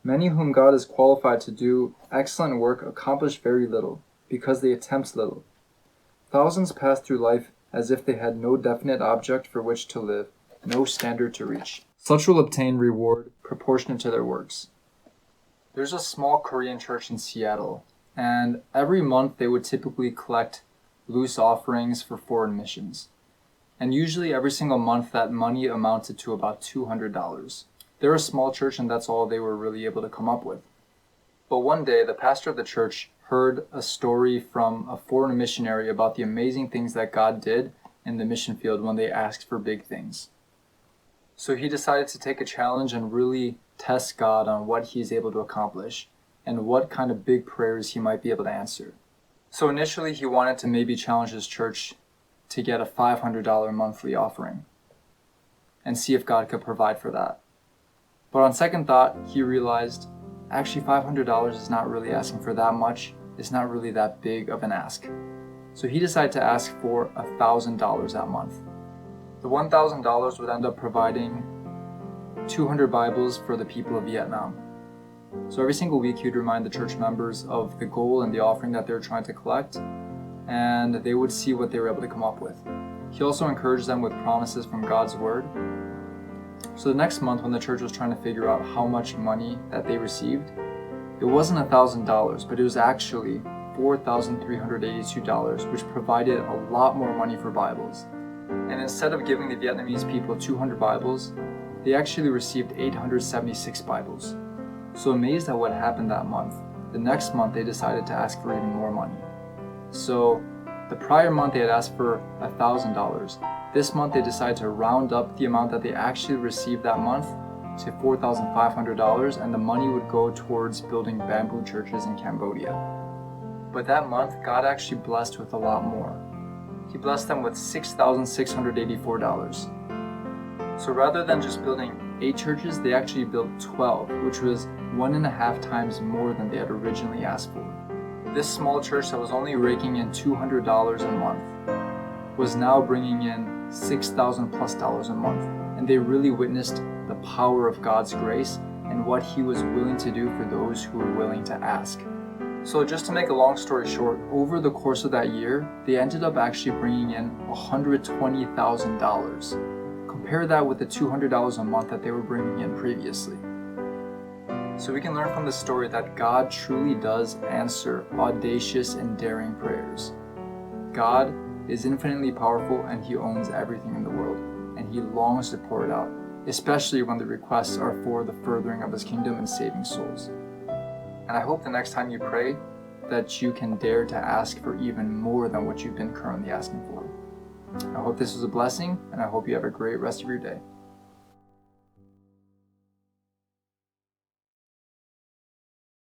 Many whom God has qualified to do excellent work accomplish very little, because they attempt little. Thousands pass through life as if they had no definite object for which to live, no standard to reach. Such will obtain reward proportionate to their works. There's a small Korean church in Seattle, and every month they would typically collect loose offerings for foreign missions. And usually every single month that money amounted to about $200. They're a small church and that's all they were really able to come up with. But one day the pastor of the church heard a story from a foreign missionary about the amazing things that God did in the mission field when they asked for big things. So he decided to take a challenge and really test God on what he's able to accomplish and what kind of big prayers he might be able to answer. So initially he wanted to maybe challenge his church to get a $500 monthly offering and see if God could provide for that. But on second thought, he realized actually $500 is not really asking for that much. It's not really that big of an ask. So he decided to ask for $1,000 that month. The $1,000 would end up providing 200 Bibles for the people of Vietnam. So every single week he would remind the church members of the goal and the offering that they were trying to collect, and they would see what they were able to come up with. He also encouraged them with promises from God's word. So the next month when the church was trying to figure out how much money that they received, it wasn't $1,000, but it was actually $4,382, which provided a lot more money for Bibles. And instead of giving the Vietnamese people 200 Bibles, they actually received 876 Bibles. So amazed at what happened that month, the next month they decided to ask for even more money. So the prior month they had asked for $1,000. This month they decided to round up the amount that they actually received that month to $4,500, and the money would go towards building bamboo churches in Cambodia. But that month, God actually blessed with a lot more. He blessed them with $6,684. So rather than just building 8 churches, they actually built 12, which was 1.5 times more than they had originally asked for. This small church that was only raking in $200 a month was now bringing in $6,000+ a month, and they really witnessed the power of God's grace and what He was willing to do for those who were willing to ask. So just to make a long story short, over the course of that year, they ended up actually bringing in $120,000. Compare that with the $200 a month that they were bringing in previously. So we can learn from this story that God truly does answer audacious and daring prayers. God is infinitely powerful and He owns everything in the world, and He longs to pour it out, especially when the requests are for the furthering of His kingdom and saving souls. And I hope the next time you pray that you can dare to ask for even more than what you've been currently asking for. I hope this was a blessing, and I hope you have a great rest of your day.